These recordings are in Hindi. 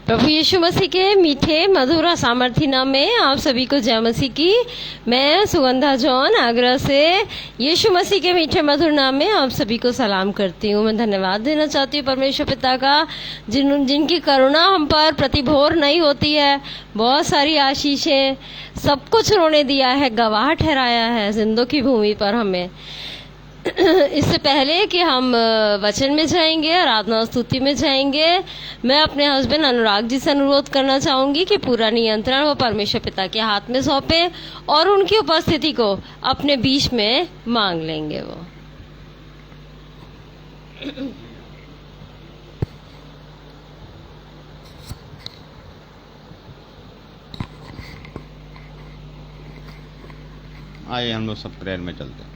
प्रभु यीशु मसीह के मीठे मधुर और सामर्थ्य नाम में आप सभी को जय मसीह की। मैं सुगंधा जॉन आगरा से यीशु मसीह के मीठे मधुर नाम में आप सभी को सलाम करती हूँ। मैं धन्यवाद देना चाहती हूँ परमेश्वर पिता का, जिनकी करुणा हम पर प्रतिभोर नहीं होती है। बहुत सारी आशीषें, सब कुछ उन्होंने दिया है, गवाह ठहराया है जिंदों की भूमि पर हमें। इससे पहले कि हम वचन में जाएंगे, आराधना स्तुति में जाएंगे, मैं अपने हस्बैंड अनुराग जी से अनुरोध करना चाहूंगी कि पूरा नियंत्रण वो परमेश्वर पिता के हाथ में सौंपे और उनकी उपस्थिति को अपने बीच में मांग लेंगे वो। आइए हम लोग सब प्रेयर में चलते हैं।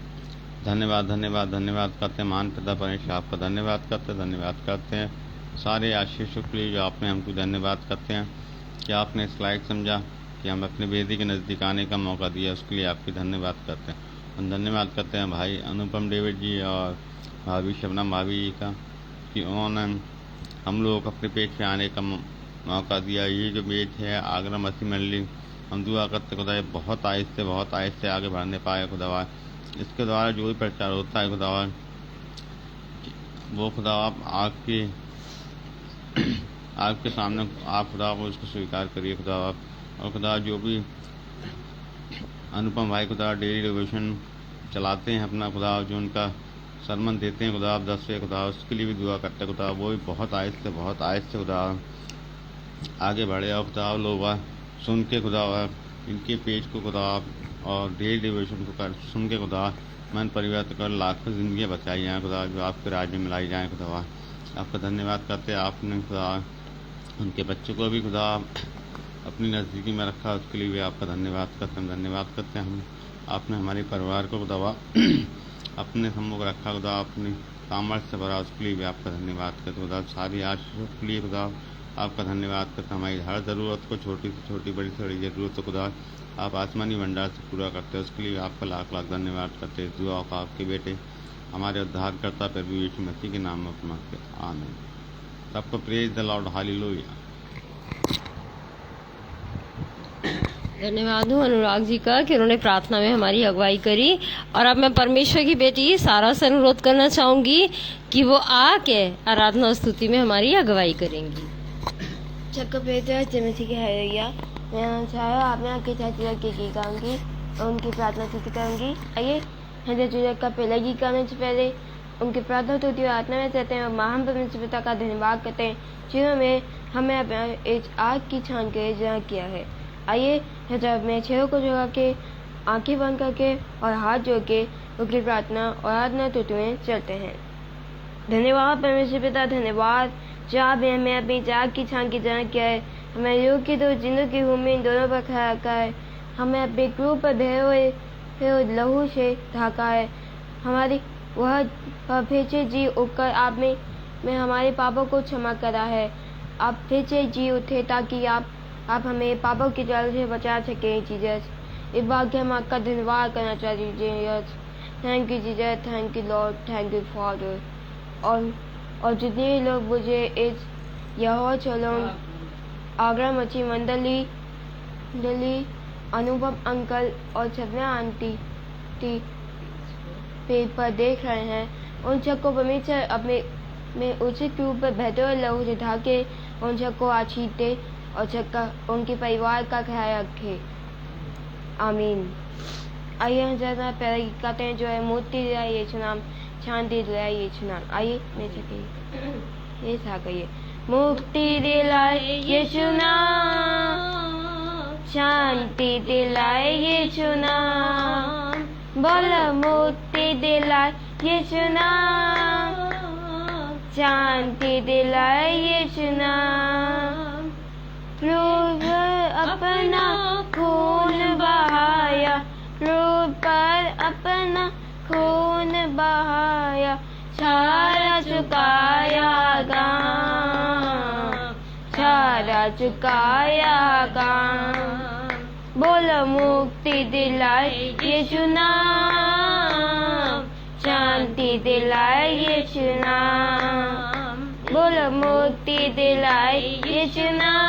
धन्यवाद धन्यवाद धन्यवाद करते हैं महान पिता परमेश्वर, आपका धन्यवाद करते हैं, धन्यवाद करते हैं सारे आशीषों के लिए जो आपने हमको धन्यवाद करते हैं कि आपने इस लायक समझा कि हम अपने वेदी के नज़दीक आने का मौका दिया, उसके लिए आपकी धन्यवाद करते हैं। हम धन्यवाद करते हैं भाई अनुपम डेविड जी और भाभी शबनम भाभी जी का कि उन्होंने हम लोगों को अपने पेज पे आने का मौका दिया। ये जो पेज है आगरा मसीह मंडली, हम दुआ करते खुदा बहुत आहिस्ते आगे बढ़ने पाए खुदा। इसके द्वारा जो भी प्रचार होता है खुदा, वो खुदा आप आपके सामने आप खुदा को उसको स्वीकार करिए खुदा आप। और खुदा जो भी अनुपम भाई खुदा डेली डिवोशन चलाते हैं अपना खुदा, जो उनका सरमन देते हैं खुदा आप 10 खुदा, उसके लिए भी दुआ करते हैं खुदा। वो भी बहुत आहिस्ते खुदा आगे बढ़े और खुदा लोग सुन के खुदा इनके पेज को खुदा और डेली डिवोशन को कर सुन के खुदा मन परिवर्तन कर लाखों ज़िंदगियाँ बचाई जाएँ खुदा, जो आपके राज्य में मिलाई जाएँ खुदा। आपका धन्यवाद करते हैं, आपने खुदा उनके बच्चों को भी खुदा अपनी नज़दीकी में रखा, उसके लिए भी आपका धन्यवाद करते हैं। धन्यवाद करते हैं हम आपने हमारे परिवार को खुदा अपने सम्मुख रखा खुदा, अपनी सामर्थ्य से भरा, उसके लिए भी आपका धन्यवाद करते खुदा। सारी आशीषों के लिए खुदा आपका धन्यवाद करते हैं। हमारी हर ज़रूरत को, छोटी से छोटी बड़ी से बड़ी ज़रूरत को खुदा आप आसमानी भंडार से पूरा करते हैं, उसके लिए आपका लाख लाख धन्यवाद करते हैं। दुआ का आपके बेटे हमारे उद्धारकर्ता प्रभु यीशु मसीह के नाम में मांगते हैं, आमीन। सबको प्रेज द लॉर्ड, हालेलुया। धन्यवाद हूँ अनुराग जी का कि उन्होंने प्रार्थना में हमारी अगुवाई करी। और अब मैं परमेश्वर की बेटी सारा से अनुरोध करना चाहूंगी कि वो आके आराधना स्तुति में हमारी अगुवाई करेंगी। सबको प्रेज मसीह के हालेलुया। मैं चाहे आपने आपके साथ लड़के की गाऊंगी और उनकी प्रार्थना स्तुति करूंगी। आइए हज़रत का पहला गीत गाने से पहले उनकी प्रार्थना स्तुति और आत्मा में चाहते हैं और महान परमेश्वर पिता का धन्यवाद करते हैं जिन्होंने हमें इस आग की छान के जहाँ किया है। आइए हज़रत में छेड़ों को जोड़ा के आंखें बंद करके और हाथ जोड़ के उनकी प्रार्थना और आराधना स्तुति में चलते हैं। धन्यवाद परमेश्वर पिता, धन्यवाद जो आपने हमें अपनी आग की छान की जहाँ किया है, हमें योग की दो जिंदों की भूमि इन दोनों पर खड़ा रखा है, हमें अपने क्रूर पर बहे हुए लहू से ढाका है। हमारी वह फिर से जी उठकर आप में हमारे पापों को क्षमा करा है। आप फिर से जी उठे ताकि आप हमें पापों की जाल से बचा सकें जीसस। इस बात के हम आपका धन्यवाद करना चाहते हैं Jesus. Thank you Jesus, thank you Lord, thank you father. और जितने लोग मुझे इस यहोवा शालोम आगरा मछली मंडली अनुपम अंकल और छबना आंटी पेज पर देख रहे हैं, उन सबको परमेश्वर अपने में उचित रूप पर बहते हुए लहू से ढाके उन सबको आशीष दे और सबका उनके परिवार का ख्याल रखे, आमीन। आइए हम ज़रा पहले गीत गाते हैं जो है मूर्ति दिलाए यीशु नाम, शांति दिलाए यीशु नाम। आइए मैं सके ये था कहिए। मुक्ति दिलाए यीशु नाम, शांति दिलाए यीशु नाम, बोलो मुक्ति दिलाए यीशु नाम, शांति दिलाए यीशु नाम। क्रूस पर अपना खून बहाया, क्रूस पर अपना खून बहाया, सारा चुकाया काम, सारा चुकाया काम। बोलो मुक्ति दिलाए यीशु नाम, शांति दिलाए यीशु नाम, बोलो मुक्ति दिलाए यीशु नाम,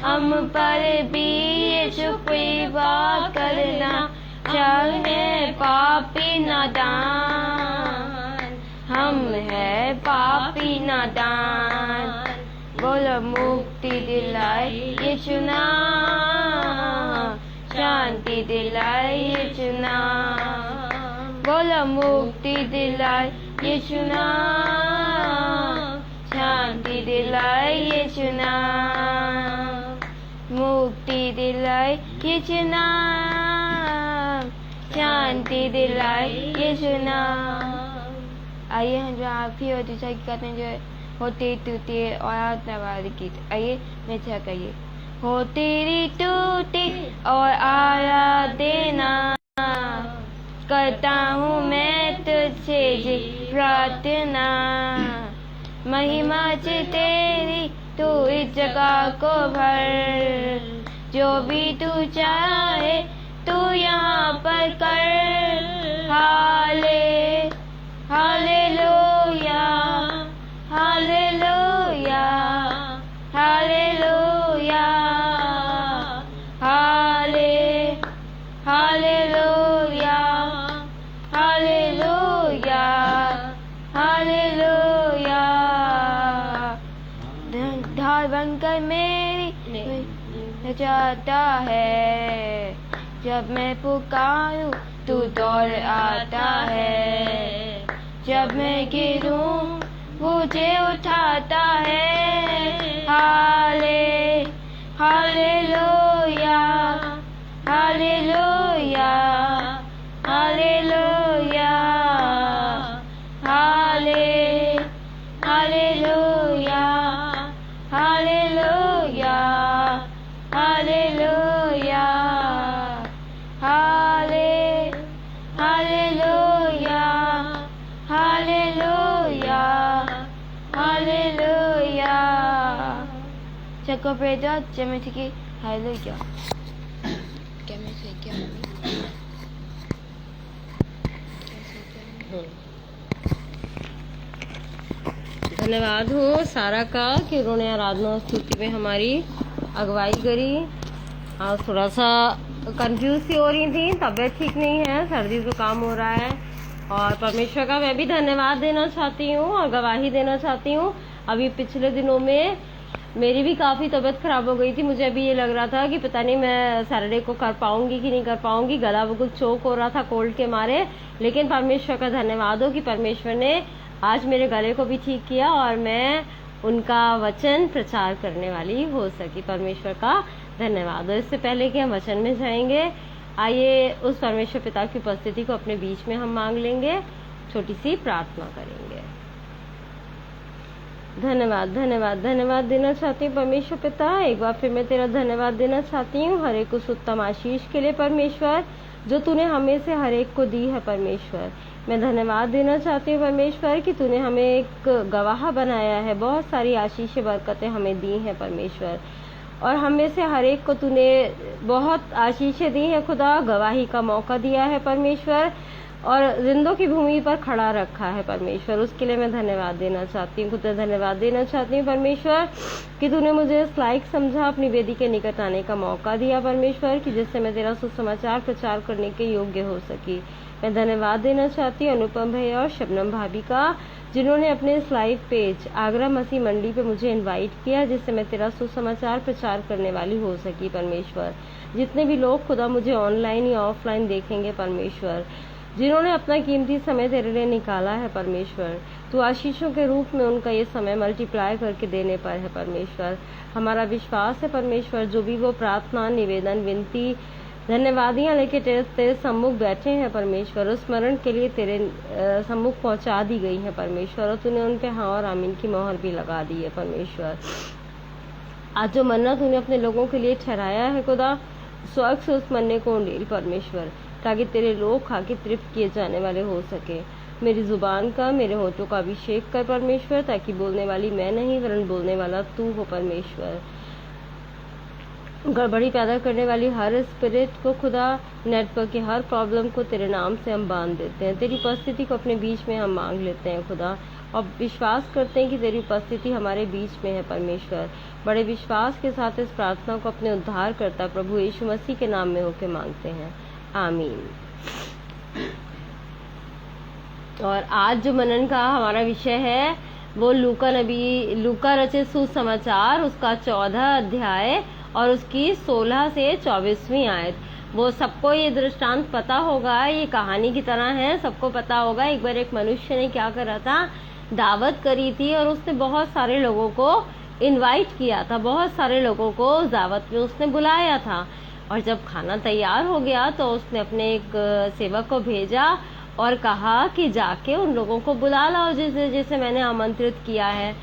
हम पर भी ये शुक्रिया करना चाहे पापी नादान, हम है पापी नादान। बोलो मुक्ति दिलाए यीशु नाम, शांति दिलाए यीशु नाम। बोलो मुक्ति दिलाए यीशु नाम, शांति दिलाए यीशु नाम। मुक्ति दिलाए यीशु नाम, शांति दिलाए यीशु नाम। आइए हम जो आखिरी और दूसरा गीत गाते हैं, जो हो तेरी टूटी और आराधना वाली गीत। आइए मैं क्या कहिए। हो तेरी टूटी और आराधना करता हूँ मैं तुझसे जी प्रार्थना। महिमा से तेरी तू इस जगह को भर, जो भी तू चाहे तू यहाँ पर कर। Hallelujah, hallelujah, hallelujah, hallelujah, hallelujah, hallelujah. ढाल बनकर मेरी नचाता है, जब मैं पुकारूं तू दौड़ आता है। जब मैं गिरूं मुझे उठाता है। Hallelujah, hallelujah, hallelujah, hallelujah, hallelujah, hallelujah, hallelujah, hallelujah, hallelujah. सबको प्रेज जय मसीह की। हालेलुया। क्या मैं सही क्या मम्मी? धन्यवाद हो सारा का कि उन्होंने आराधना और स्तुति में हमारी अगुवाई करी। आज थोड़ा सा कंफ्यूज सी हो रही थी, तबीयत ठीक नहीं है, सर्दी जुकाम हो रहा है। और परमेश्वर का मैं भी धन्यवाद देना चाहती हूँ और गवाही देना चाहती हूँ। अभी पिछले दिनों में मेरी भी काफ़ी तबीयत खराब हो गई थी। मुझे अभी ये लग रहा था कि पता नहीं मैं सैटरडे को कर पाऊंगी कि नहीं कर पाऊंगी। गला बिल्कुल चोक हो रहा था कोल्ड के मारे। लेकिन परमेश्वर का धन्यवाद हो कि परमेश्वर ने आज मेरे गले को भी ठीक किया और मैं उनका वचन प्रचार करने वाली हो सकी। परमेश्वर का धन्यवाद हो। इससे पहले कि हम वचन में जाएंगे, आइए उस परमेश्वर पिता की उपस्थिति को अपने बीच में हम मांग लेंगे, छोटी सी प्रार्थना करेंगे। धन्यवाद धन्यवाद धन्यवाद देना चाहती हूँ परमेश्वर पिता। एक बार फिर मैं तेरा धन्यवाद देना चाहती हूँ हर एक उस उत्तम आशीष के लिए परमेश्वर, जो तूने हमें से हर एक को दी है परमेश्वर। मैं धन्यवाद देना चाहती हूँ परमेश्वर कि तूने हमें एक गवाह बनाया है, बहुत सारी आशीषें बरकतें हमें दी हैं परमेश्वर। और हमें से हर एक को तूने बहुत आशीषें दी हैं खुदा, गवाही का मौका दिया है परमेश्वर और जिंदों की भूमि पर खड़ा रखा है परमेश्वर। उसके लिए मैं धन्यवाद देना चाहती हूँ खुदा, धन्यवाद देना चाहती हूँ परमेश्वर कि तूने मुझे इस लायक समझा, अपनी वेदी के निकट आने का मौका दिया परमेश्वर, कि जिससे मैं तेरा सुसमाचार प्रचार करने के योग्य हो सकी। मैं धन्यवाद देना चाहती हूँ अनुपम भैया और शबनम भाभी का, जिन्होंने अपने इस लाइव पेज आगरा मसीह मंडी पे मुझे इनवाइट किया, जिससे मैं तेरा सुसमाचार प्रचार करने वाली हो सकी परमेश्वर। जितने भी लोग खुदा मुझे ऑनलाइन या ऑफलाइन देखेंगे परमेश्वर, जिन्होंने अपना कीमती समय तेरे लिए निकाला है परमेश्वर, तो आशीषों के रूप में उनका ये समय मल्टीप्लाई करके देने पर है परमेश्वर। हमारा विश्वास है परमेश्वर, जो भी वो प्रार्थना, निवेदन, विनती, धन्यवादियाँ लेके तेरे सम्मुख बैठे हैं परमेश्वर, उस स्मरण के लिए तेरे सम्मुख पहुंचा दी गई है परमेश्वर, और तूने उन पे हाँ और आमीन की मोहर भी लगा दी है परमेश्वर। आज जो मन्ना तूने अपने लोगों के लिए ठहराया है खुदा, स्वर्ग से उस मन्ने को उंडेल परमेश्वर, ताकि तेरे लोग खा के तृप्त किए जाने वाले हो सके। मेरी जुबान का, मेरे होठों का अभिषेक कर परमेश्वर, ताकि बोलने वाली मैं नहीं वरन बोलने वाला तू हो परमेश्वर। गड़बड़ी पैदा करने वाली हर स्पिरिट को खुदा, नेटवर्क की हर प्रॉब्लम को तेरे नाम से हम बांध देते हैं। तेरी उपस्थिति को अपने बीच में हम मांग लेते हैं खुदा। और विश्वास करते हैं कि तेरी उपस्थिति हमारे बीच में है परमेश्वर। बड़े विश्वास के साथ इस प्रार्थना को अपने उद्धारकर्ता प्रभु यीशु मसीह के नाम में होकर मांगते हैं, आमीन। और आज जो मनन का हमारा विषय है वो लूका रचित सुसमाचार उसका 14 अध्याय और उसकी 16 से 24वीं आयत। वो सबको ये दृष्टांत पता होगा, ये कहानी की तरह है, सबको पता होगा। एक बार एक मनुष्य ने क्या करा था, दावत करी थी और उसने बहुत सारे लोगों को इनवाइट किया था, बहुत सारे लोगों को उस दावत में उसने बुलाया था। और जब खाना तैयार हो गया तो उसने अपने एक सेवक को भेजा और कहा कि जाके उन लोगों को बुला लाओ जिसे जिसे मैंने आमंत्रित किया है।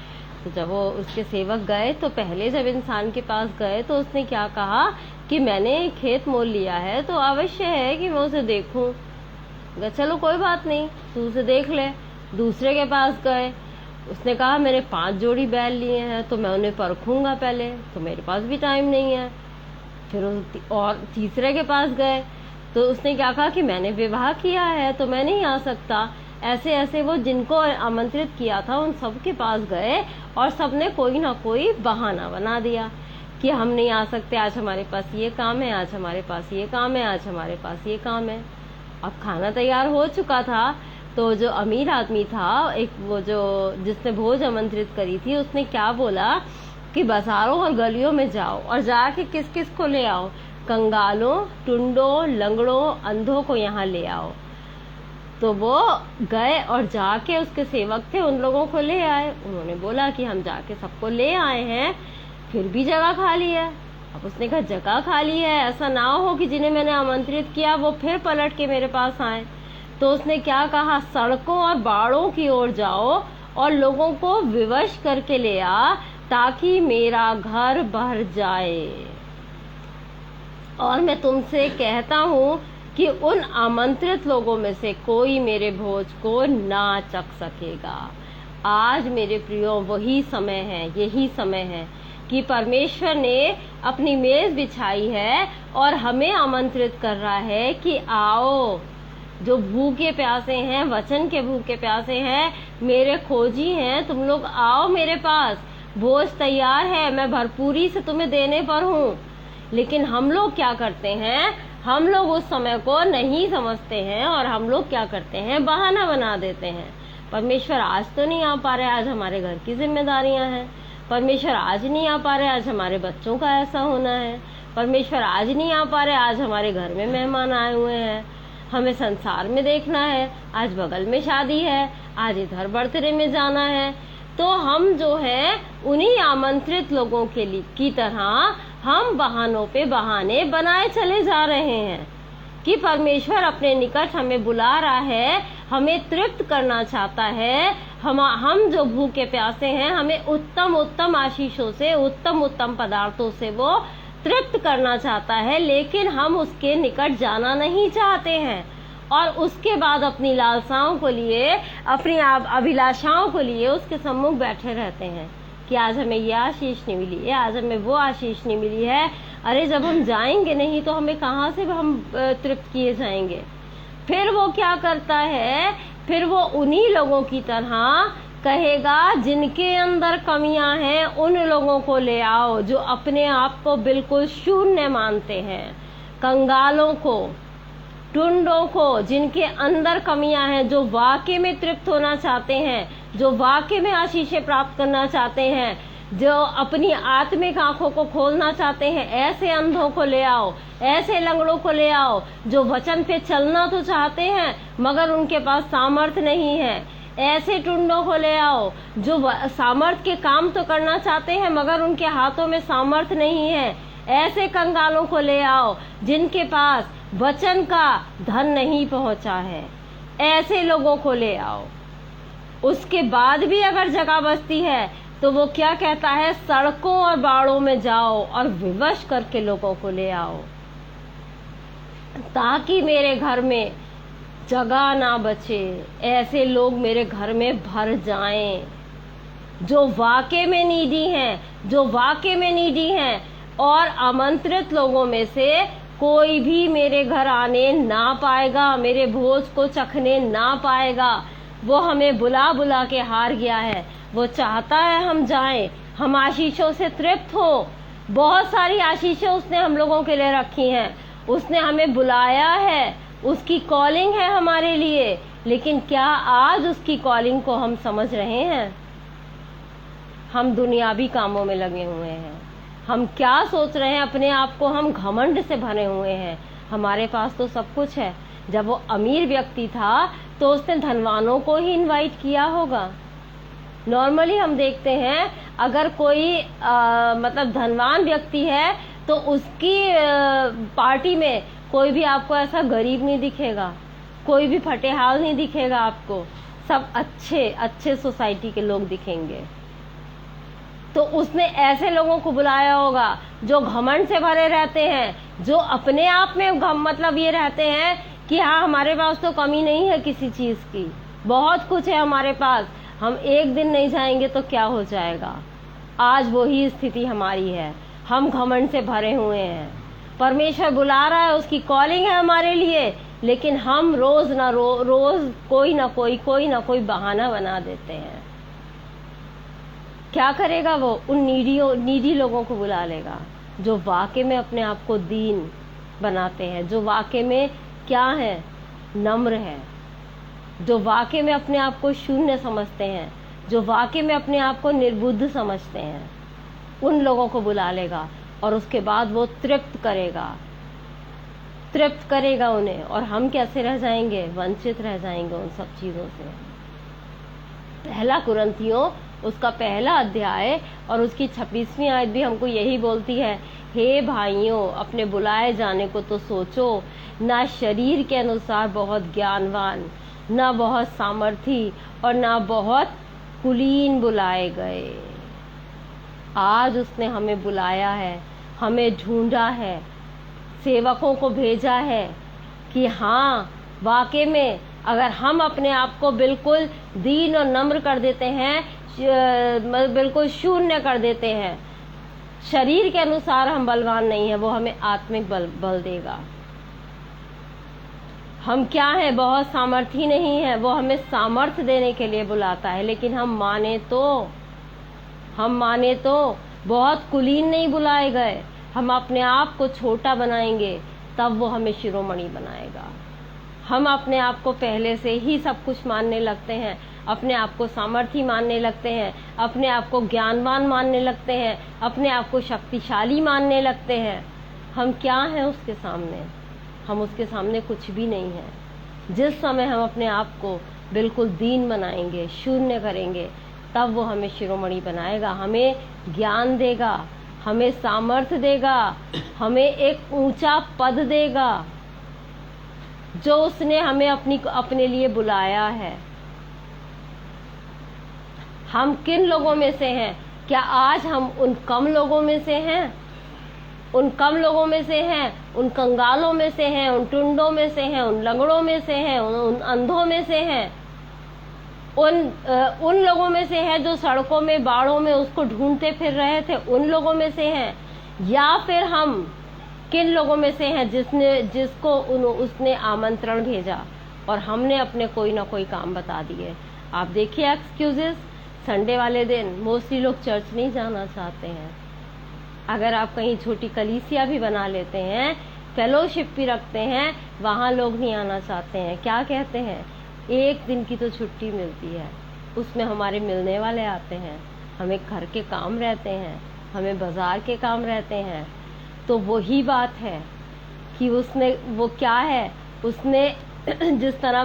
तो जब वो उसके सेवक गए तो पहले जब इंसान के पास गए तो उसने क्या कहा कि मैंने खेत मोल लिया है तो अवश्य है कि मैं उसे देखूं। चलो कोई बात नहीं, तू उसे देख ले। दूसरे के पास गए, उसने कहा मैंने 5 जोड़ी बैल लिए हैं तो मैं उन्हें परखूंगा पहले, तो मेरे पास भी टाइम नहीं है। फिर और तीसरे के पास गए तो उसने क्या कहा कि मैंने विवाह किया है तो मैं नहीं आ सकता। ऐसे ऐसे वो जिनको आमंत्रित किया था उन सब के पास गए और सबने कोई ना कोई बहाना बना दिया कि हम नहीं आ सकते, आज हमारे पास ये काम है, आज हमारे पास ये काम है, आज हमारे पास ये काम है। अब खाना तैयार हो चुका था तो जो अमीर आदमी था, एक वो जो जिसने भोज आमंत्रित करी थी, उसने क्या बोला कि बाजारों और गलियों में जाओ और जाके किस किस को ले आओ, कंगालों, टुंडों, लंगड़ों, अंधों को यहाँ ले आओ। तो वो गए और जाके उसके सेवक थे उन लोगों को ले आए। उन्होंने बोला कि हम जाके सबको ले आए हैं, फिर भी जगह खाली है। अब उसने कहा जगह खाली है, ऐसा ना हो कि जिन्हें मैंने आमंत्रित किया वो फिर पलट के मेरे पास आए। तो उसने क्या कहा, सड़कों और बाड़ों की ओर जाओ और लोगों को विवश करके ले आ ताकि मेरा घर भर जाए। और मैं तुमसे कहता हूँ कि उन आमंत्रित लोगों में से कोई मेरे भोज को ना चख सकेगा। आज मेरे प्रियो वही समय है, यही समय है कि परमेश्वर ने अपनी मेज बिछाई है और हमें आमंत्रित कर रहा है कि आओ, जो भूखे प्यासे हैं, वचन के भूखे प्यासे हैं, मेरे खोजी हैं, तुम लोग आओ मेरे पास, भोज तैयार है, मैं भरपूरी से तुम्हें देने पर हूँ। लेकिन हम लोग क्या करते हैं, हम लोग उस समय को नहीं समझते हैं और हम लोग क्या करते हैं, बहाना बना देते हैं। परमेश्वर आज तो नहीं आ पा रहे, आज हमारे घर की जिम्मेदारियां हैं। परमेश्वर आज नहीं आ पा रहे, आज हमारे बच्चों का ऐसा होना है। परमेश्वर आज नहीं आ पा रहे, आज हमारे घर में मेहमान आए हुए हैं, हमें संसार में देखना है, आज बगल में शादी है, आज इधर बर्थडे में जाना है। तो हम जो है उन्हीं आमंत्रित लोगों के लिए की तरह हम बहानों पे बहाने बनाए चले जा रहे हैं कि परमेश्वर अपने निकट हमें बुला रहा है, हमें तृप्त करना चाहता है। हम जो भूखे प्यासे हैं, हमें उत्तम उत्तम आशीषों से, उत्तम उत्तम पदार्थों से वो तृप्त करना चाहता है, लेकिन हम उसके निकट जाना नहीं चाहते हैं और उसके बाद अपनी लालसाओं को लिए, अपनी अभिलाषाओं को लिए उसके सम्मुख बैठे रहते हैं कि आज हमें ये आशीष नहीं मिली है, आज हमें वो आशीष नहीं मिली है। अरे जब हम जाएंगे नहीं तो हमें कहाँ से हम तृप्त किए जाएंगे। फिर वो क्या करता है, फिर वो उन्हीं लोगों की तरह कहेगा जिनके अंदर कमियां हैं, उन लोगों को ले आओ जो अपने आप को बिल्कुल शून्य मानते हैं, कंगालों को, टुंडों को, जिनके अंदर कमियां हैं, जो वाकई में तृप्त होना चाहते हैं, जो वाकई में आशीषें प्राप्त करना चाहते हैं, जो अपनी आत्मिक आंखों को खोलना चाहते हैं, ऐसे अंधों को ले आओ, ऐसे लंगड़ों को ले आओ जो वचन पे चलना तो चाहते हैं मगर उनके पास सामर्थ्य नहीं है, ऐसे टुंडों को ले आओ जो सामर्थ्य के काम तो करना चाहते हैं मगर उनके हाथों में सामर्थ्य नहीं है, ऐसे कंगालों को ले आओ जिनके पास वचन का धन नहीं पहुंचा है, ऐसे लोगों को ले आओ। उसके बाद भी अगर जगह बचती है तो वो क्या कहता है, सड़कों और बाड़ों में जाओ और विवश करके लोगों को ले आओ ताकि मेरे घर में जगह ना बचे, ऐसे लोग मेरे घर में भर जाएं जो वाकई में नीडी हैं, जो वाकई में नीडी हैं। और आमंत्रित लोगों में से कोई भी मेरे घर आने ना पाएगा, मेरे भोज को चखने ना पाएगा वो हमें बुला बुला के हार गया है। वो चाहता है हम जाएं, हम आशीषों से तृप्त हो। बहुत सारी आशीषें उसने हम लोगों के लिए रखी हैं, उसने हमें बुलाया है, उसकी कॉलिंग है हमारे लिए। लेकिन क्या आज उसकी कॉलिंग को हम समझ रहे हैं? हम दुनियावी कामों में लगे हुए हैं। हम क्या सोच रहे हैं अपने आप को? हम घमंड से भरे हुए हैं। हमारे पास तो सब कुछ है। जब वो अमीर व्यक्ति था तो उसने धनवानों को ही इनवाइट किया होगा। नॉर्मली हम देखते हैं अगर कोई मतलब धनवान व्यक्ति है तो उसकी पार्टी में कोई भी आपको ऐसा गरीब नहीं दिखेगा, कोई भी फटेहाल नहीं दिखेगा आपको। सब अच्छे अच्छे सोसाइटी के लोग दिखेंगे। तो उसने ऐसे लोगों को बुलाया होगा जो घमंड से भरे रहते हैं, जो अपने आप में मतलब ये रहते हैं कि हाँ हमारे पास तो कमी नहीं है किसी चीज की, बहुत कुछ है हमारे पास, हम एक दिन नहीं जाएंगे तो क्या हो जाएगा। आज वही स्थिति हमारी है। हम घमंड से भरे हुए हैं। परमेश्वर बुला रहा है, उसकी कॉलिंग है हमारे लिए, लेकिन हम रोज रोज कोई ना कोई बहाना बना देते हैं। क्या करेगा वो? उन नीडी लोगों को बुला लेगा जो वाकई में अपने आप को दीन बनाते हैं, जो वाकई में क्या है, नम्र है, जो वाकई में अपने आप को शून्य समझते हैं, जो वाकई में अपने आप को निर्बुद्ध समझते हैं। उन लोगों को बुला लेगा और उसके बाद वो तृप्त करेगा उन्हें। और हम कैसे रह जाएंगे? वंचित रह जाएंगे उन सब चीजों से। पहला कुरिन्थियों उसका पहला अध्याय और उसकी 26वीं आयत भी हमको यही बोलती है, हे भाइयों अपने बुलाए जाने को तो सोचो, ना शरीर के अनुसार बहुत ज्ञानवान, ना बहुत सामर्थी और ना बहुत कुलीन बुलाए गए। आज उसने हमें बुलाया है, हमें ढूंढा है, सेवकों को भेजा है कि हाँ वाकई में अगर हम अपने आप को बिल्कुल दीन और नम्र कर देते हैं, बिल्कुल शून्य कर देते हैं, शरीर के अनुसार हम बलवान नहीं है, वो हमें आत्मिक बल देगा। हम क्या है? बहुत सामर्थी नहीं है, वो हमें सामर्थ्य देने के लिए बुलाता है। लेकिन हम माने तो बहुत कुलीन नहीं बुलाए गए। हम अपने आप को छोटा बनाएंगे तब वो हमें शिरोमणि बनाएगा। हम अपने आप को पहले से ही सब कुछ मानने लगते हैं, अपने आप को सामर्थी मानने लगते हैं, अपने आप को ज्ञानवान मानने लगते हैं, अपने आप को शक्तिशाली मानने लगते हैं। हम क्या हैं उसके सामने? हम उसके सामने कुछ भी नहीं है। जिस समय हम अपने आप को बिल्कुल दीन बनाएंगे, शून्य करेंगे, तब वो हमें शिरोमणि बनाएगा, हमें ज्ञान देगा, हमें सामर्थ्य देगा, हमें एक ऊंचा पद देगा जो उसने हमें अपने लिए बुलाया है। हम किन लोगों में से हैं? क्या आज हम उन कम लोगों में से हैं? उन कम लोगों में से हैं, उन कंगालों में से हैं, उन टुंडों में से हैं, उन लंगड़ों में से हैं, उन अंधों में से हैं, उन लोगों में से है जो सड़कों में बाड़ों में उसको ढूंढते फिर रहे थे, उन लोगों में से हैं? या फिर हम किन लोगों में से हैं जिसको उसने आमंत्रण भेजा और हमने अपने कोई ना कोई काम बता दिए? आप देखिए एक्सक्यूजेस, संडे वाले दिन मोस्टली लोग चर्च नहीं जाना चाहते हैं। अगर आप कहीं छोटी कलीसिया भी बना लेते हैं, फेलोशिप भी रखते हैं, वहाँ लोग नहीं आना चाहते हैं। क्या कहते हैं? एक दिन की तो छुट्टी मिलती है, उसमें हमारे मिलने वाले आते हैं, हमें घर के काम रहते हैं, हमें बाजार के काम रहते हैं। तो वही बात है कि उसने वो क्या है, उसने जिस तरह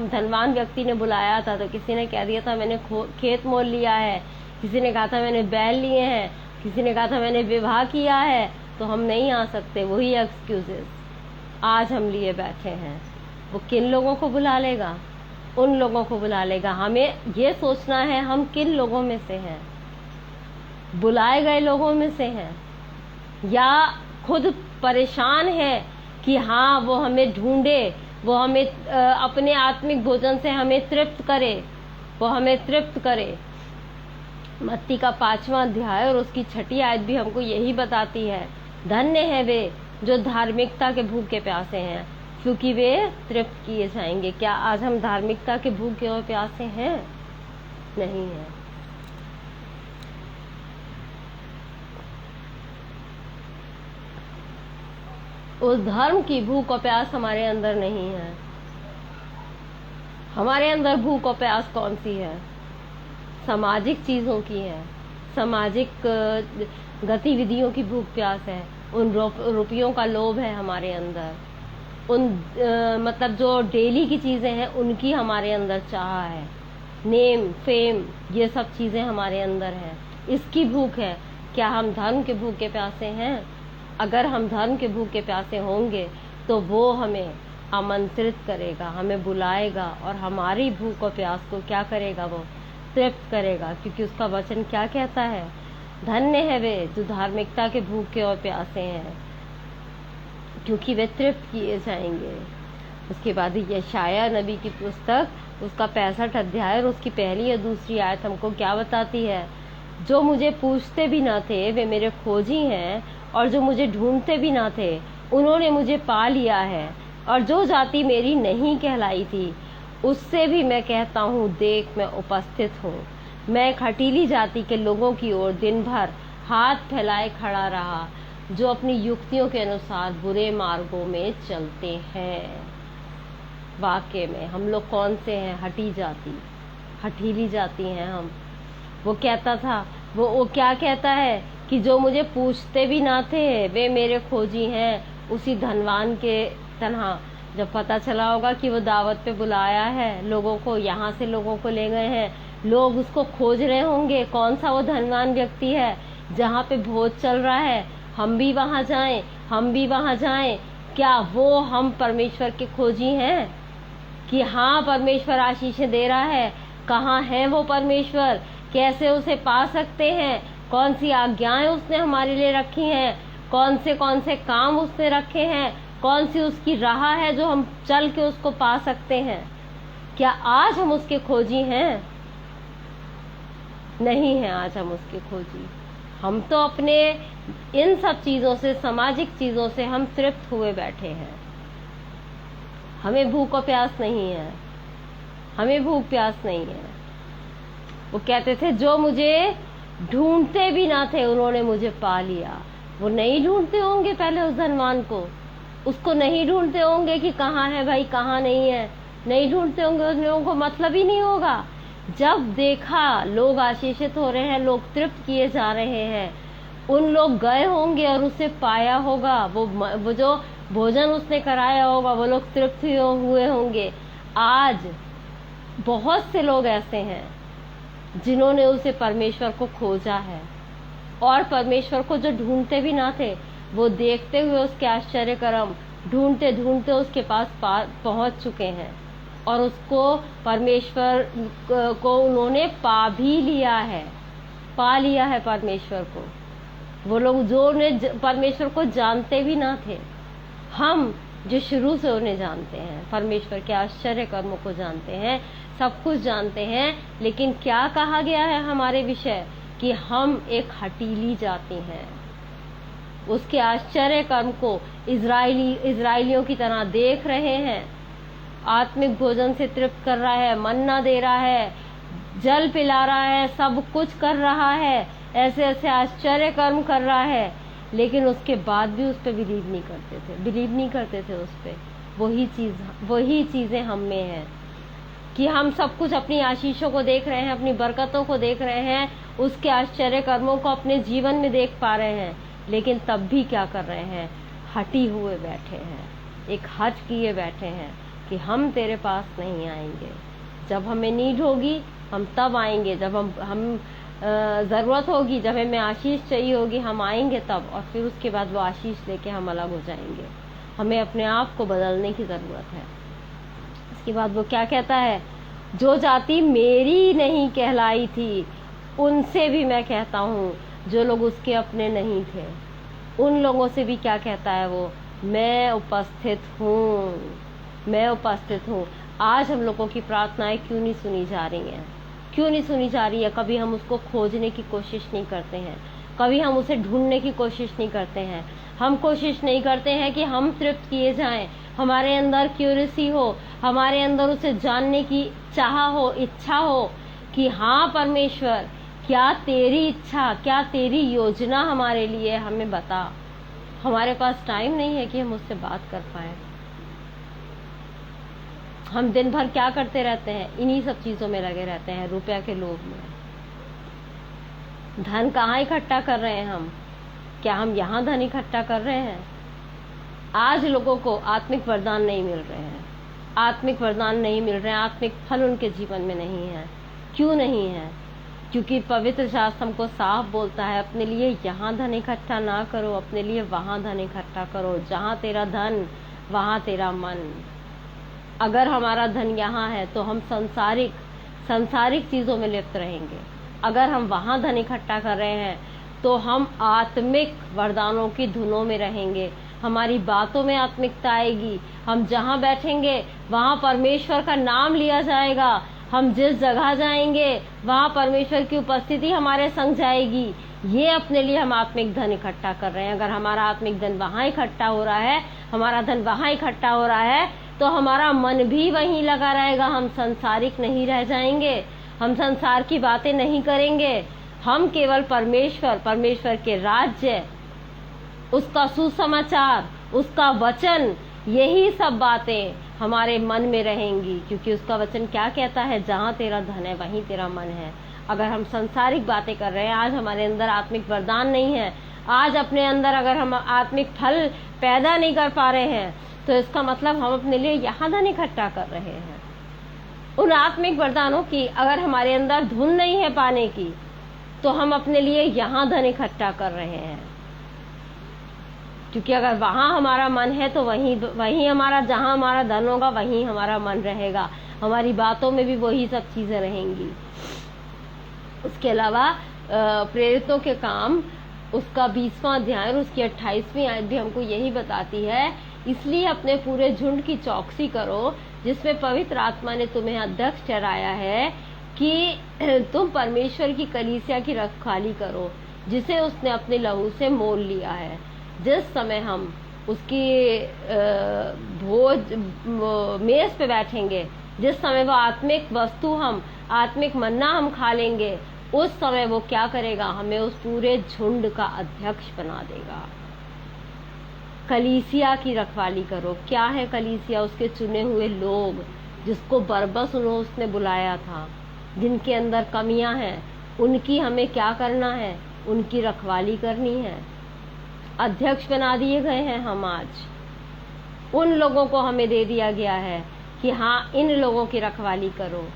धनवान व्यक्ति ने बुलाया था तो किसी ने कह दिया था मैंने खेत मोल लिया है, किसी ने कहा था मैंने बैल लिए हैं, किसी ने कहा था मैंने विवाह किया है, तो हम नहीं आ सकते। वही एक्सक्यूजेस आज हम लिए बैठे हैं। वो किन लोगों को बुला लेगा? उन लोगों को बुला लेगा। हमें ये सोचना है हम किन लोगों में से हैं, बुलाए गए लोगों में से हैं, या खुद परेशान है कि हाँ वो हमें ढूंढे, वो हमें अपने आत्मिक भोजन से हमें तृप्त करे, वो हमें तृप्त करे। मत्ती का 5वां अध्याय और उसकी 6ठी आयत भी हमको यही बताती है, धन्य है वे जो धार्मिकता के भूखे प्यासे हैं, क्योंकि वे तृप्त किए जाएंगे। क्या आज हम धार्मिकता के भूखे और प्यासे हैं? नहीं है। उस धर्म की भूख और प्यास हमारे अंदर नहीं है। हमारे अंदर भूख और प्यास कौन सी है? सामाजिक चीजों की है, सामाजिक गतिविधियों की भूख प्यास है, उन रुपयों का लोभ है हमारे अंदर, उन मतलब जो डेली की चीजें हैं उनकी हमारे अंदर चाह है, नेम फेम ये सब चीजें हमारे अंदर है, इसकी भूख है। क्या हम धर्म के भूखे प्यासे हैं? अगर हम धर्म के भूखे प्यासे होंगे तो वो हमें आमंत्रित करेगा, हमें बुलाएगा और हमारी भूख और प्यास को क्या करेगा? वो तृप्त करेगा, क्योंकि उसका वचन क्या कहता है? धन्य है वे जो धार्मिकता के भूखे और प्यासे हैं, क्योंकि वे तृप्त किए जाएंगे। उसके बाद यशाया नबी की पुस्तक उसका 65 अध्याय और उसकी पहली या दूसरी आयत हमको क्या बताती है? जो मुझे पूछते भी ना थे वे मेरे खोजी हैं, और जो मुझे ढूंढते भी ना थे उन्होंने मुझे पा लिया है। और जो जाति मेरी नहीं कहलाई थी उससे भी मैं कहता हूँ, देख मैं उपस्थित हूँ। मैं खटीली जाति के लोगों की ओर दिन भर हाथ फैलाए खड़ा रहा, जो अपनी युक्तियों के अनुसार बुरे मार्गों में चलते हैं। वाकई में हम लोग कौन से हैं? हठी जाति, हठीली जाति हैं हम। वो कहता था, वो क्या कहता है कि जो मुझे पूछते भी ना थे वे मेरे खोजी हैं। उसी धनवान के तरह जब पता चला होगा कि वो दावत पे बुलाया है लोगों को, यहाँ से लोगों को ले गए हैं, लोग उसको खोज रहे होंगे, कौन सा वो धनवान व्यक्ति है जहाँ पे भोज चल रहा है, हम भी वहाँ जाएं, हम भी वहाँ जाएं। क्या वो हम परमेश्वर के खोजी हैं कि हाँ परमेश्वर आशीषें दे रहा है? कहाँ है वो परमेश्वर? कैसे उसे पा सकते हैं? कौन सी आज्ञाएं उसने हमारे लिए रखी हैं? कौन से काम उसने रखे हैं? कौन सी उसकी राह है जो हम चल के उसको पा सकते हैं? क्या आज हम उसके खोजी हैं? नहीं है आज हम उसके खोजी। हम तो अपने इन सब चीजों से, सामाजिक चीजों से हम तृप्त हुए बैठे हैं। हमें भूख और प्यास नहीं है, हमें भूख प्यास नहीं है। वो कहते थे जो मुझे ढूंढते भी ना थे उन्होंने मुझे पा लिया। वो नहीं ढूंढते होंगे पहले उस धनवान को, उसको नहीं ढूंढते होंगे कि कहाँ है भाई, कहाँ नहीं है, नहीं ढूंढते होंगे। उन लोगों को मतलब ही नहीं होगा। जब देखा लोग आशीषित हो रहे हैं, लोग तृप्त किए जा रहे हैं, उन लोग गए होंगे और उसे पाया होगा। वो जो भोजन उसने कराया होगा वो लोग तृप्त हुए होंगे। आज बहुत से लोग ऐसे हैं जिन्होंने उसे परमेश्वर को खोजा है, और परमेश्वर को जो ढूंढते भी ना थे वो देखते हुए उसके आश्चर्य कर्म ढूंढते ढूंढते उसके पास पहुंच चुके हैं, और उसको परमेश्वर को उन्होंने पा भी लिया है, पा लिया है परमेश्वर को। वो लोग जो उन्हें परमेश्वर को जानते भी ना थे, हम जो शुरू से उन्हें जानते हैं, परमेश्वर के आश्चर्य कर्मों को जानते हैं, सब कुछ जानते हैं। लेकिन क्या कहा गया है हमारे विषय कि हम एक हठीली जाति हैं। उसके आश्चर्य कर्म को इजराइलियों की तरह देख रहे हैं। आत्मिक भोजन से तृप्त कर रहा है, मन्ना दे रहा है, जल पिला रहा है, सब कुछ कर रहा है, ऐसे ऐसे आश्चर्य कर्म कर रहा है, लेकिन उसके बाद भी उस पर बिलीव नहीं करते थे उस पर। वही चीजें हम में हैं कि हम सब कुछ अपनी आशीषों को देख रहे हैं, अपनी बरकतों को देख रहे हैं, उसके आश्चर्य कर्मों को अपने जीवन में देख पा रहे हैं, लेकिन तब भी क्या कर रहे हैं? हटी हुए बैठे हैं, एक हट किए बैठे हैं कि हम तेरे पास नहीं आएंगे। जब हमें नीड होगी हम तब आएंगे, जब हम ज़रूरत होगी, जब हमें आशीष चाहिए होगी हम आएंगे तब, और फिर उसके बाद वो आशीष लेके हम अलग हो जाएंगे। हमें अपने आप को बदलने की ज़रूरत है। इसके बाद वो क्या कहता है? जो जाति मेरी नहीं कहलाई थी उनसे भी मैं कहता हूँ, जो लोग उसके अपने नहीं थे उन लोगों से भी क्या कहता है वो? मैं उपस्थित हूँ, मैं उपस्थित हूँ। आज हम लोगों की प्रार्थनाएं क्यों नहीं सुनी जा रही हैं? क्यों नहीं सुनी जा रही है? कभी हम उसको खोजने की कोशिश नहीं करते हैं, कभी हम उसे ढूंढने की कोशिश नहीं करते हैं। हम कोशिश नहीं करते हैं कि हम तृप्त किए जाएं, हमारे अंदर क्यूरियसी हो, हमारे अंदर उसे जानने की चाह हो, इच्छा हो कि हाँ परमेश्वर, क्या तेरी इच्छा, क्या तेरी योजना हमारे लिए, हमें बता। हमारे पास टाइम नहीं है कि हम उससे बात कर पाए। हम दिन भर क्या करते रहते हैं, इन्हीं सब चीजों में लगे रहते हैं, रुपया के लोभ में। धन कहाँ इकट्ठा कर रहे हैं हम? क्या हम यहाँ धन इकट्ठा कर रहे हैं? आज लोगों को आत्मिक वरदान नहीं मिल रहे हैं, आत्मिक वरदान नहीं मिल रहे हैं, आत्मिक फल उनके जीवन में नहीं है। क्यों नहीं है? क्योंकि पवित्र शास्त्र हमको साफ बोलता है, अपने लिए यहाँ धन इकट्ठा ना करो, अपने लिए वहां धन इकट्ठा करो। जहाँ तेरा धन वहां तेरा मन। अगर हमारा धन यहाँ है तो हम सांसारिक चीजों में लिप्त रहेंगे। अगर हम वहां धन इकट्ठा कर रहे हैं तो हम आत्मिक वरदानों की धुनों में रहेंगे, हमारी बातों में आत्मिकता आएगी। हम जहाँ बैठेंगे वहां परमेश्वर का नाम लिया जाएगा, हम जिस जगह जाएंगे वहां परमेश्वर की उपस्थिति हमारे संग जाएगी। ये अपने लिए हम आत्मिक धन इकट्ठा कर रहे हैं। अगर हमारा आत्मिक धन वहां इकट्ठा हो रहा है, हमारा धन वहां इकट्ठा हो रहा है, तो हमारा मन भी वहीं लगा रहेगा। हम संसारिक नहीं रह जाएंगे, हम संसार की बातें नहीं करेंगे। हम केवल परमेश्वर के राज्य, उसका सुसमाचार, उसका वचन, यही सब बातें हमारे मन में रहेंगी। क्योंकि उसका वचन क्या कहता है? जहाँ तेरा धन है वहीं तेरा मन है। अगर हम संसारिक बातें कर रहे हैं, आज हमारे अंदर आत्मिक वरदान नहीं है, आज अपने अंदर अगर हम आत्मिक फल पैदा नहीं कर पा रहे हैं, तो इसका मतलब हम अपने लिए यहाँ धन इकट्ठा कर रहे हैं। उन आत्मिक वरदानों की अगर हमारे अंदर धुन नहीं है पाने की, तो हम अपने लिए यहाँ धन इकट्ठा कर रहे हैं। क्योंकि अगर वहां हमारा मन है तो वहीं हमारा, जहां हमारा धन होगा वहीं हमारा मन रहेगा, हमारी बातों में भी वही सब चीजें रहेंगी। उसके अलावा प्रेरितों के काम, उसका 20वां अध्याय और उसकी 28वीं आयत भी हमको यही बताती है, इसलिए अपने पूरे झुंड की चौकसी करो जिसमें पवित्र आत्मा ने तुम्हें अध्यक्ष ठहराया है कि तुम परमेश्वर की कलीसिया की रखवाली करो, जिसे उसने अपने लहू से मोल लिया है। जिस समय हम उसकी भोज मेज पे बैठेंगे, जिस समय वो आत्मिक वस्तु, हम आत्मिक मन्ना हम खा लेंगे, उस समय वो क्या करेगा? हमें उस पूरे झुंड का अध्यक्ष बना देगा। कलीसिया की रखवाली करो। क्या है कलीसिया? उसके चुने हुए लोग, जिसको बरबस उसने बुलाया था, जिनके अंदर कमियां हैं, उनकी हमें क्या करना है? उनकी रखवाली करनी है। अध्यक्ष बना दिए गए हैं हम आज। उन लोगों को हमें दे दिया गया है कि हाँ, इन लोगों की रखवाली करो।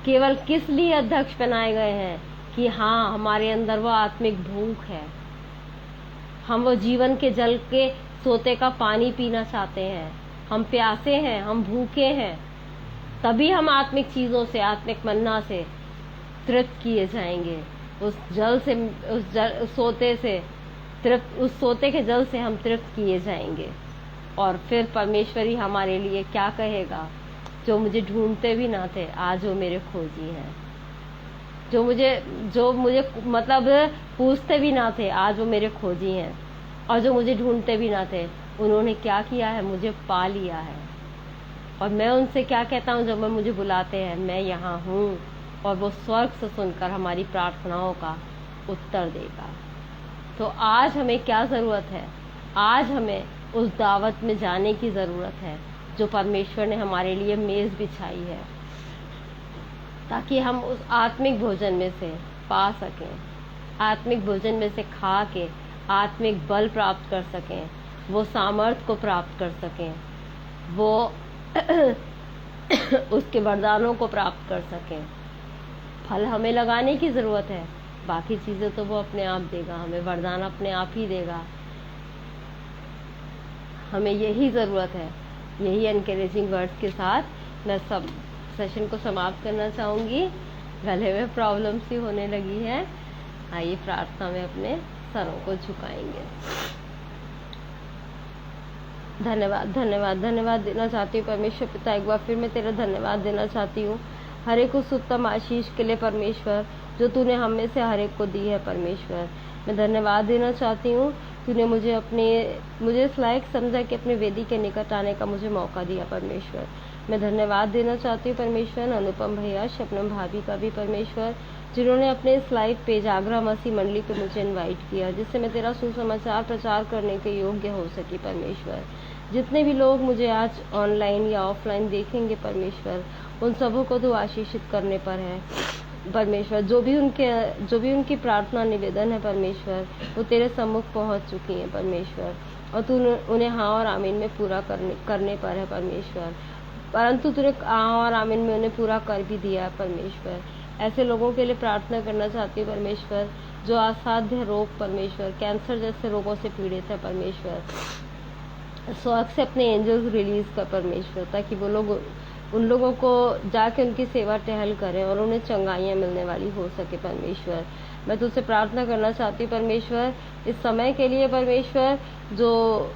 केवल किस लिए अध्यक्ष बनाए गए हैं? कि हाँ, हमारे अंदर वो आत्मिक भूख है, हम वो जीवन के जल के सोते का पानी पीना चाहते हैं, हम प्यासे हैं, हम भूखे हैं। तभी हम आत्मिक चीजों से, आत्मिक मन्ना से तृप्त किए जाएंगे। उस जल से, उस सोते से तृप्त, उस सोते के जल से हम तृप्त किए जाएंगे। और फिर परमेश्वर ही हमारे लिए क्या कहेगा? जो मुझे ढूंढते भी ना थे, आज वो मेरे खोजी हैं। जो मुझे मतलब पूछते भी ना थे, आज वो मेरे खोजी हैं। और जो मुझे ढूंढते भी ना थे, उन्होंने क्या किया है? मुझे पा लिया है। और मैं उनसे क्या कहता हूँ जब मैं मुझे बुलाते हैं? मैं यहाँ हूँ। और वो स्वर्ग से सुनकर हमारी प्रार्थनाओं का उत्तर देगा। तो आज हमें क्या ज़रूरत है? आज हमें उस दावत में जाने की ज़रूरत है जो परमेश्वर ने हमारे लिए मेज़ बिछाई है, ताकि हम उस आत्मिक भोजन में से पा सकें, आत्मिक भोजन में से खा के आत्मिक बल प्राप्त कर सकें, वो सामर्थ को प्राप्त कर सकें, वो उसके वरदानों को प्राप्त कर सकें। फल हमें लगाने की ज़रूरत है, बाकी चीज़ें तो वो अपने आप देगा, हमें वरदान अपने आप ही देगा। हमें यही ज़रूरत है। यही एनकरेजिंग वर्ड्स के साथ मैं सब सेशन को समाप्त करना चाहूँगी। गले में प्रॉब्लम सी होने लगी है। आइए प्रार्थना में अपने सरों को झुकाएंगे। धन्यवाद देना चाहती हूँ परमेश्वर पिता। एक बार फिर मैं तेरा धन्यवाद देना चाहती हूँ हर एक उस उत्तम आशीष के लिए परमेश्वर, जो तूने हम में से हर एक को दी है परमेश्वर। मैं धन्यवाद देना चाहती हूँ तूने मुझे इस लायक समझा कि अपने वेदी के निकट आने का मुझे मौका दिया परमेश्वर। मैं धन्यवाद देना चाहती हूँ परमेश्वर अनुपम भैया, शबनम भाभी का भी परमेश्वर, जिन्होंने अपने इस लाइव पेज आगरा मसीह मंडली पे मुझे इनवाइट किया, जिससे मैं तेरा सुसमाचार प्रचार करने के योग्य हो सकी परमेश्वर। जितने भी लोग मुझे आज ऑनलाइन या ऑफलाइन देखेंगे परमेश्वर, उन सबों को तू आशीषित करने पर है परमेश्वर। जो भी उनकी प्रार्थना निवेदन है परमेश्वर, वो तेरे सम्मुख पहुंच चुकी हैं परमेश्वर, और तू उन्हें हाँ और आमीन में पूरा करने पर है परमेश्वर। परंतु तूने हाँ और आमीन में उन्हें पूरा कर भी दिया है परमेश्वर। ऐसे लोगों के लिए प्रार्थना करना चाहती हूँ परमेश्वर, जो असाध्य रोग परमेश्वर, कैंसर जैसे रोगों से पीड़ित है परमेश्वर। स्वर्ग से अपने एंजल्स रिलीज कर परमेश्वर, ताकि वो लोग उन लोगों को जाके उनकी सेवा टहल करें और उन्हें चंगाइयाँ मिलने वाली हो सके परमेश्वर। मैं तुझसे प्रार्थना करना चाहती हूँ परमेश्वर इस समय के लिए परमेश्वर, जो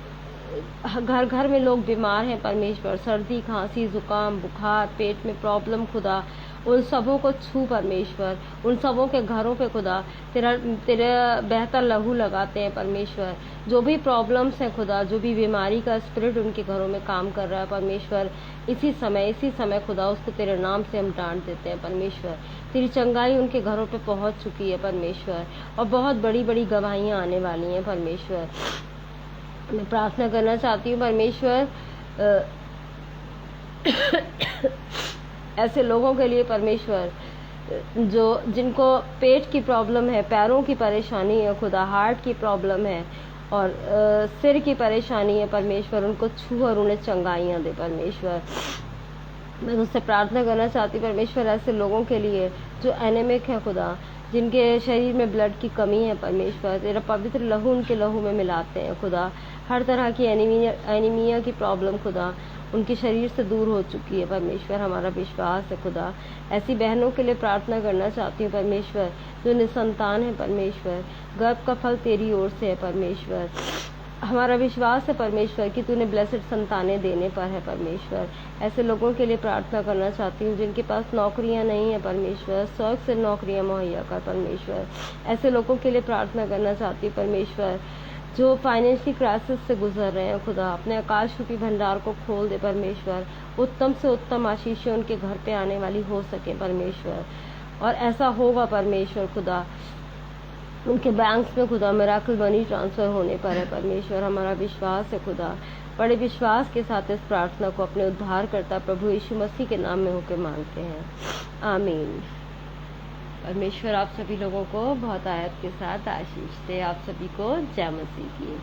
घर घर में लोग बीमार हैं परमेश्वर, सर्दी खांसी जुकाम बुखार पेट में प्रॉब्लम खुदा, उन सबों को छू परमेश्वर, उन सबों के घरों पे खुदा तेरा बेहतर लहू लगाते हैं परमेश्वर। जो भी प्रॉब्लम्स हैं खुदा, जो भी बीमारी का स्पिरिट उनके घरों में काम कर रहा है परमेश्वर, इसी समय खुदा उसको तेरे नाम से हम डांट देते हैं परमेश्वर। तेरी चंगाई उनके घरों पे पहुंच चुकी है परमेश्वर, और बहुत बड़ी बड़ी गवाहियां आने वाली हैं परमेश्वर। मैं प्रार्थना करना चाहती हूँ परमेश्वर ऐसे लोगों के लिए परमेश्वर, जिनको पेट की प्रॉब्लम है, पैरों की परेशानी है खुदा, हार्ट की प्रॉब्लम है और सिर की परेशानी है परमेश्वर, उनको छू और उन्हें चंगाइयाँ दे परमेश्वर। मैं उससे प्रार्थना करना चाहती हूँ परमेश्वर ऐसे लोगों के लिए जो एनेमिक है खुदा, जिनके शरीर में ब्लड की कमी है परमेश्वर, तेरा पवित्र लहू उनके लहू में मिलाते हैं खुदा। हर तरह की एनीमिया की प्रॉब्लम खुदा उनके शरीर से दूर हो चुकी है परमेश्वर, हमारा विश्वास है खुदा। ऐसी बहनों के लिए प्रार्थना करना चाहती हूँ परमेश्वर, जो निसंतान है परमेश्वर, गर्भ का फल तेरी ओर से है परमेश्वर। हमारा विश्वास है परमेश्वर कि तूने ब्लेसेड संतानें देने पर है परमेश्वर। ऐसे लोगों के लिए प्रार्थना करना चाहती हूँ जिनके पास नौकरियाँ नहीं है परमेश्वर, स्वर्ग से नौकरियाँ मुहैया कर परमेश्वर। ऐसे लोगों के लिए प्रार्थना करना चाहती हूँ परमेश्वर जो फाइनेंशियल क्राइसिस से गुजर रहे हैं खुदा, अपने आकाश रूपी भंडार को खोल दे परमेश्वर। उत्तम से उत्तम आशीषें उनके घर पे आने वाली हो सके परमेश्वर, और ऐसा होगा परमेश्वर खुदा। उनके बैंक्स में खुदा मिराकल मनी ट्रांसफर होने पर है परमेश्वर, हमारा विश्वास है खुदा। बड़े विश्वास के साथ इस प्रार्थना को अपने उद्धारकर्ता प्रभु यीशु मसीह के नाम में होकर मांगते हैं, आमीन। परमेश्वर आप सभी लोगों को बहुत आयत के साथ आशीष दे। आप सभी को जय मसीह की।